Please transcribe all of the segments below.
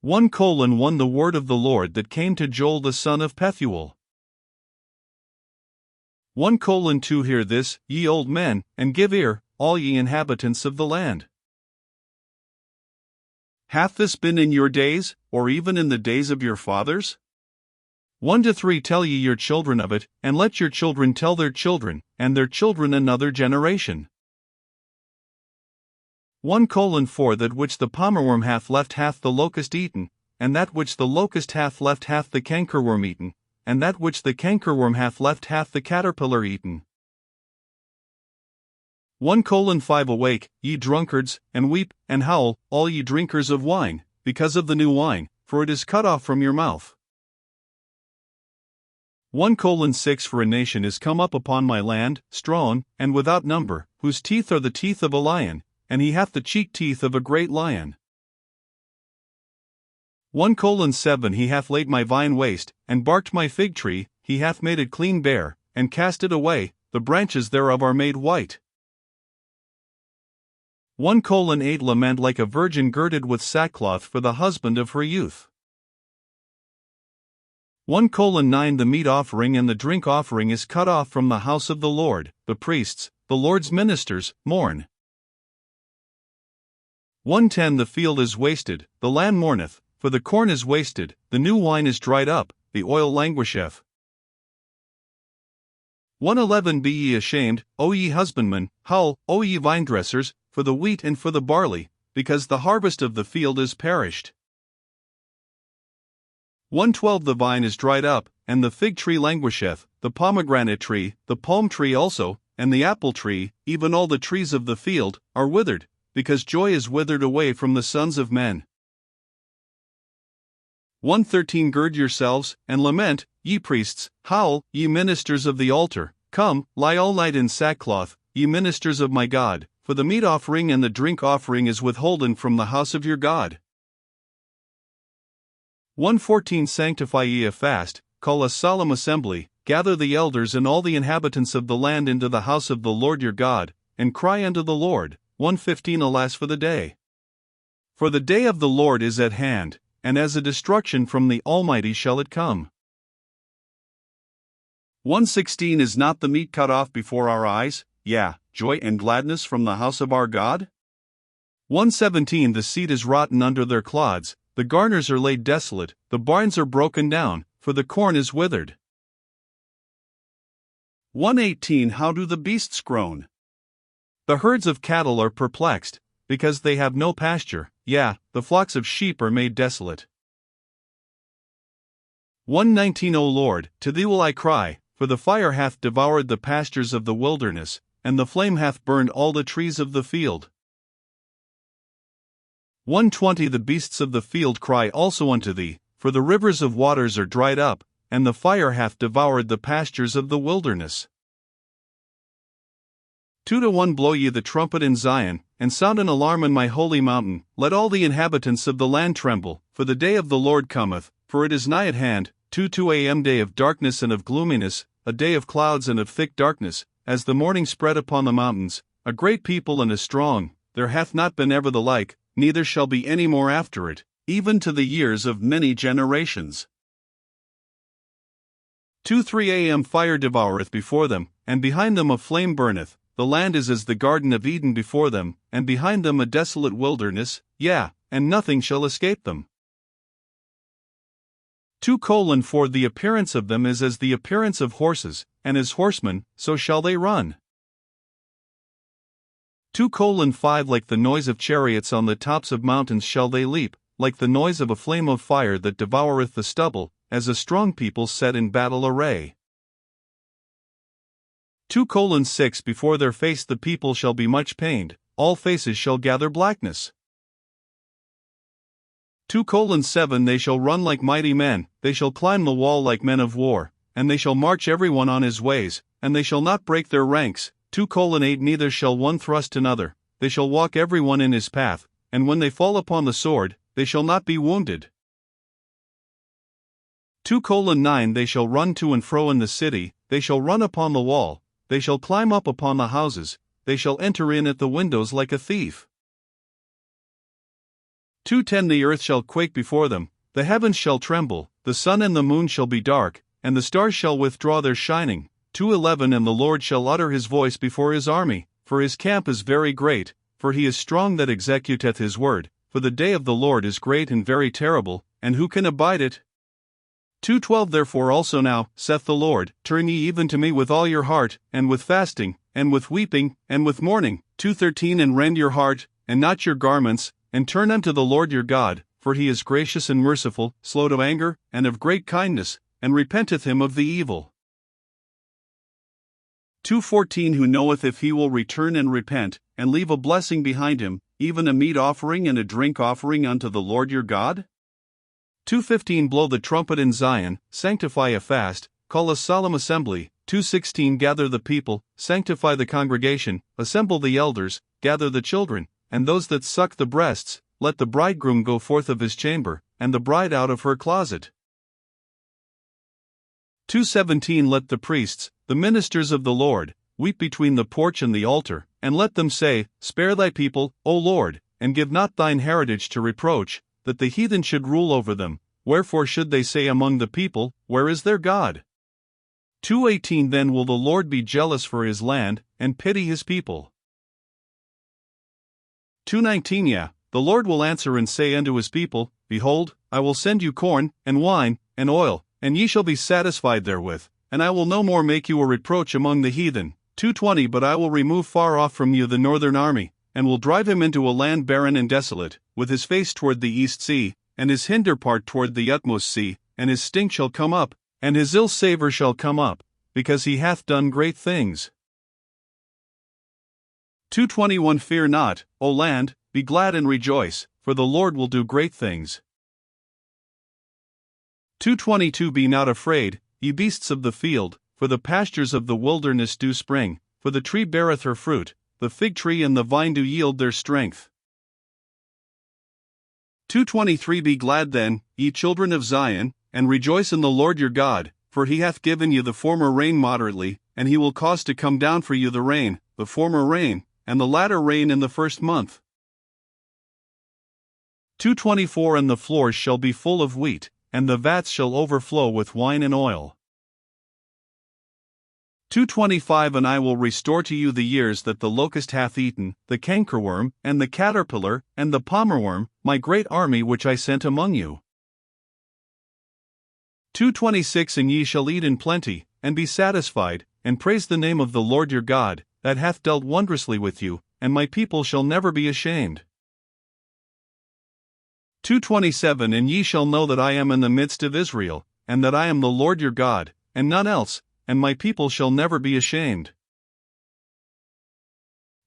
1:1 The word of the Lord that came to Joel the son of Pethuel. 1:2 Hear this, ye old men, and give ear, all ye inhabitants of the land. Hath this been in your days, or even in the days of your fathers? 1-3 Tell ye your children of it, and let your children tell their children, and their children another generation. 1:4 That which the palmerworm hath left hath the locust eaten, and that which the locust hath left hath the cankerworm eaten, and that which the cankerworm hath left hath the caterpillar eaten. 1:5 Awake, ye drunkards, and weep, and howl, all ye drinkers of wine, because of the new wine, for it is cut off from your mouth. 1:6 For a nation is come up upon my land, strong, and without number, whose teeth are the teeth of a lion, and he hath the cheek teeth of a great lion. 1:7 He hath laid my vine waste, and barked my fig tree, he hath made it clean bare, and cast it away, the branches thereof are made white. 1:8 Lament like a virgin girded with sackcloth for the husband of her youth. 1:9 The meat offering and the drink offering is cut off from the house of the Lord, the priests, the Lord's ministers, mourn. 1:10 The field is wasted, the land mourneth, for the corn is wasted, the new wine is dried up, the oil languisheth. 1:11 Be ye ashamed, O ye husbandmen, howl, O ye vinedressers, for the wheat and for the barley, because the harvest of the field is perished. 1:12 The vine is dried up, and the fig tree languisheth, the pomegranate tree, the palm tree also, and the apple tree, even all the trees of the field, are withered, because joy is withered away from the sons of men. 1:13 Gird yourselves, and lament, ye priests, howl, ye ministers of the altar, come, lie all night in sackcloth, ye ministers of my God, for the meat offering and the drink offering is withholden from the house of your God. 1:14 Sanctify ye a fast, call a solemn assembly, gather the elders and all the inhabitants of the land into the house of the Lord your God, and cry unto the Lord. 1:15 Alas for the day! For the day of the Lord is at hand, and as a destruction from the Almighty shall it come. 1:16 Is not the meat cut off before our eyes, yea, joy and gladness from the house of our God? 1:17 The seed is rotten under their clods, the garners are laid desolate, the barns are broken down, for the corn is withered. 1:18 How do the beasts groan? The herds of cattle are perplexed, because they have no pasture, yea, the flocks of sheep are made desolate. 1:19 O Lord, to thee will I cry, for the fire hath devoured the pastures of the wilderness, and the flame hath burned all the trees of the field. 1:20 The beasts of the field cry also unto thee, for the rivers of waters are dried up, and the fire hath devoured the pastures of the wilderness. 2:1 Blow ye the trumpet in Zion, and sound an alarm in my holy mountain, let all the inhabitants of the land tremble, for the day of the Lord cometh, for it is nigh at hand. 2 a.m. Day of darkness and of gloominess, a day of clouds and of thick darkness, as the morning spread upon the mountains, a great people and a strong, there hath not been ever the like, neither shall be any more after it, even to the years of many generations. 2-3 a.m. Fire devoureth before them, and behind them a flame burneth, the land is as the garden of Eden before them, and behind them a desolate wilderness, yea, and nothing shall escape them. 2:4 The appearance of them is as the appearance of horses, and as horsemen, so shall they run. 2:5 Like the noise of chariots on the tops of mountains shall they leap, like the noise of a flame of fire that devoureth the stubble, as a strong people set in battle array. 2:6 Before their face the people shall be much pained, all faces shall gather blackness. 2:7 They shall run like mighty men, they shall climb the wall like men of war, and they shall march every one on his ways, and they shall not break their ranks. 2:8 Neither shall one thrust another, they shall walk every one in his path, and when they fall upon the sword, they shall not be wounded. 2:9 They shall run to and fro in the city, they shall run upon the wall, they shall climb up upon the houses, they shall enter in at the windows like a thief. 2:10 The earth shall quake before them, the heavens shall tremble, the sun and the moon shall be dark, and the stars shall withdraw their shining. 2:11 And the Lord shall utter his voice before his army, for his camp is very great, for he is strong that executeth his word, for the day of the Lord is great and very terrible, and who can abide it? 2:12 Therefore also now, saith the Lord, turn ye even to me with all your heart, and with fasting, and with weeping, and with mourning. 2:13 And rend your heart, and not your garments, and turn unto the Lord your God, for he is gracious and merciful, slow to anger, and of great kindness, and repenteth him of the evil. 2:14 Who knoweth if he will return and repent, and leave a blessing behind him, even a meat offering and a drink offering unto the Lord your God? 2:15 Blow the trumpet in Zion, sanctify a fast, call a solemn assembly. 2:16 Gather the people, sanctify the congregation, assemble the elders, gather the children, and those that suck the breasts, let the bridegroom go forth of his chamber, and the bride out of her closet. 2:17 Let the priests, the ministers of the Lord, weep between the porch and the altar, and let them say, Spare thy people, O Lord, and give not thine heritage to reproach, that the heathen should rule over them. Wherefore should they say among the people, Where is their God? 2:18 Then will the Lord be jealous for his land, and pity his people. 2:19 Yea, the Lord will answer and say unto his people, Behold, I will send you corn, and wine, and oil, and ye shall be satisfied therewith, and I will no more make you a reproach among the heathen. 2:20 But I will remove far off from you the northern army, and will drive him into a land barren and desolate, with his face toward the east sea, and his hinder part toward the utmost sea, and his stink shall come up, and his ill savour shall come up, because he hath done great things. 2:21 Fear not, O land, be glad and rejoice, for the Lord will do great things. 2:22 Be not afraid, ye beasts of the field, for the pastures of the wilderness do spring, for the tree beareth her fruit, the fig tree and the vine do yield their strength. 2:23 Be glad then, ye children of Zion, and rejoice in the Lord your God, for he hath given you the former rain moderately, and he will cause to come down for you the rain, the former rain, and the latter rain in the first month. 2:24 And the floors shall be full of wheat, and the vats shall overflow with wine and oil. 2:25 And I will restore to you the years that the locust hath eaten, the cankerworm, and the caterpillar, and the palmerworm, my great army which I sent among you. 2:26 And ye shall eat in plenty, and be satisfied, and praise the name of the Lord your God, that hath dealt wondrously with you, and my people shall never be ashamed. 2:27 And ye shall know that I am in the midst of Israel, and that I am the Lord your God, and none else, and my people shall never be ashamed.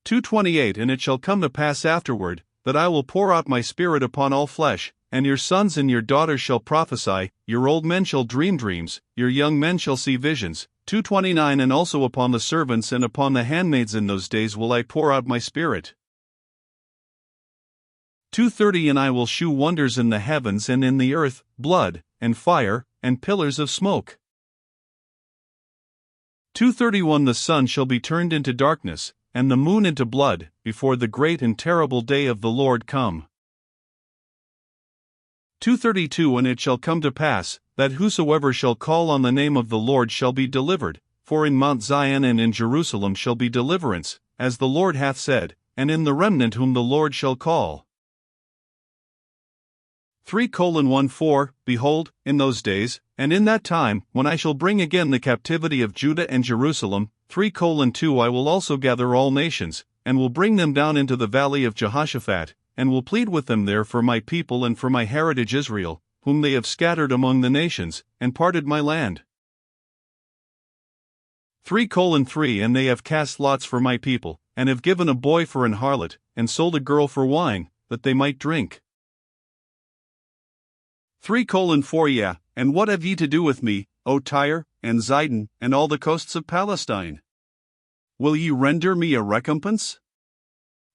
2:28 And it shall come to pass afterward, that I will pour out my spirit upon all flesh, and your sons and your daughters shall prophesy, your old men shall dream dreams, your young men shall see visions. 2:29 And also upon the servants and upon the handmaids in those days will I pour out my spirit. 2:30 And I will shew wonders in the heavens and in the earth, blood, and fire, and pillars of smoke. 2:31 The sun shall be turned into darkness, and the moon into blood, before the great and terrible day of the Lord come. 2:32 And it shall come to pass, that whosoever shall call on the name of the Lord shall be delivered, for in Mount Zion and in Jerusalem shall be deliverance, as the Lord hath said, and in the remnant whom the Lord shall call. 3:14 Behold, in those days, and in that time, when I shall bring again the captivity of Judah and Jerusalem, 3:2 I will also gather all nations, and will bring them down into the valley of Jehoshaphat, and will plead with them there for my people and for my heritage Israel, whom they have scattered among the nations, and parted my land. 3:3 And they have cast lots for my people, and have given a boy for an harlot, and sold a girl for wine, that they might drink. 3:4 Yea, and what have ye to do with me, O Tyre, and Zidon, and all the coasts of Palestine? Will ye render me a recompense?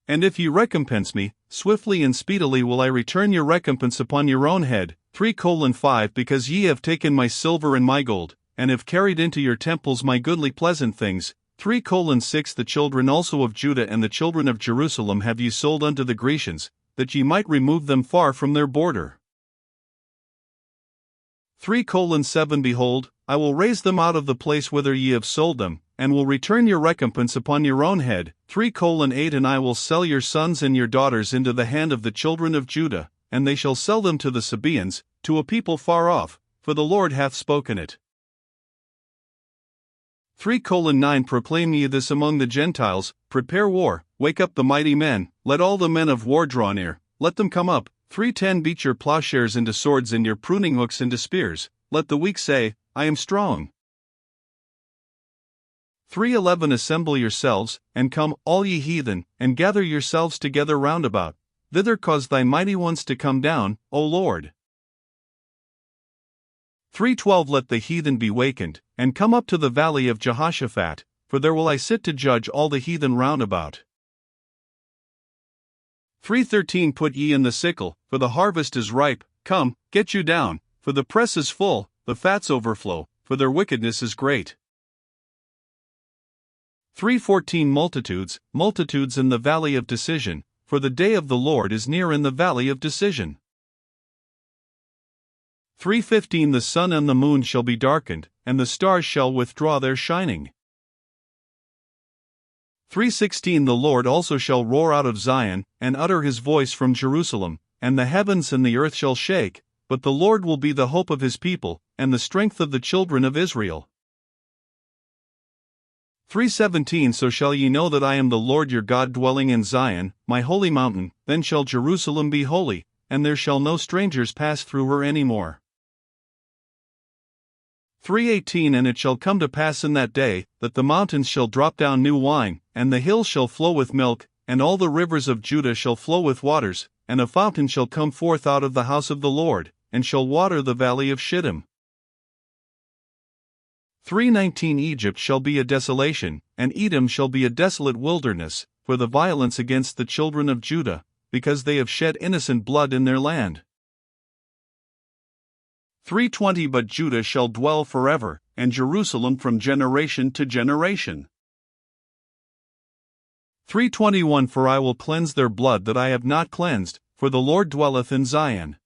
And if ye recompense me, swiftly and speedily will I return your recompense upon your own head. 3:5 Because ye have taken my silver and my gold, and have carried into your temples my goodly pleasant things. 3:6 The children also of Judah and the children of Jerusalem have ye sold unto the Grecians, that ye might remove them far from their border. 3:7 Behold, I will raise them out of the place whither ye have sold them, and will return your recompense upon your own head. 3:8 And I will sell your sons and your daughters into the hand of the children of Judah, and they shall sell them to the Sabaeans, to a people far off, for the Lord hath spoken it. 3:9 Proclaim ye this among the Gentiles, prepare war, wake up the mighty men, let all the men of war draw near, let them come up. 3:10 Beat your plowshares into swords and your pruning hooks into spears, let the weak say, I am strong. 3:11 Assemble yourselves, and come, all ye heathen, and gather yourselves together round about. Thither cause thy mighty ones to come down, O Lord. 3:12 Let the heathen be wakened, and come up to the valley of Jehoshaphat, for there will I sit to judge all the heathen round about. 3:13 Put ye in the sickle, for the harvest is ripe, come, get you down, for the press is full, the fats overflow, for their wickedness is great. 3:14 Multitudes, multitudes in the valley of decision, for the day of the Lord is near in the valley of decision. 3:15 The sun and the moon shall be darkened, and the stars shall withdraw their shining. 3:16 The Lord also shall roar out of Zion, and utter his voice from Jerusalem, and the heavens and the earth shall shake, but the Lord will be the hope of his people, and the strength of the children of Israel. 3:17 So shall ye know that I am the Lord your God dwelling in Zion, my holy mountain, then shall Jerusalem be holy, and there shall no strangers pass through her any more. 3:18 And it shall come to pass in that day, that the mountains shall drop down new wine, and the hills shall flow with milk, and all the rivers of Judah shall flow with waters, and a fountain shall come forth out of the house of the Lord, and shall water the valley of Shittim. 3:19 Egypt shall be a desolation, and Edom shall be a desolate wilderness, for the violence against the children of Judah, because they have shed innocent blood in their land. 3:20 But Judah shall dwell forever, and Jerusalem from generation to generation. 3:21 For I will cleanse their blood that I have not cleansed, for the Lord dwelleth in Zion.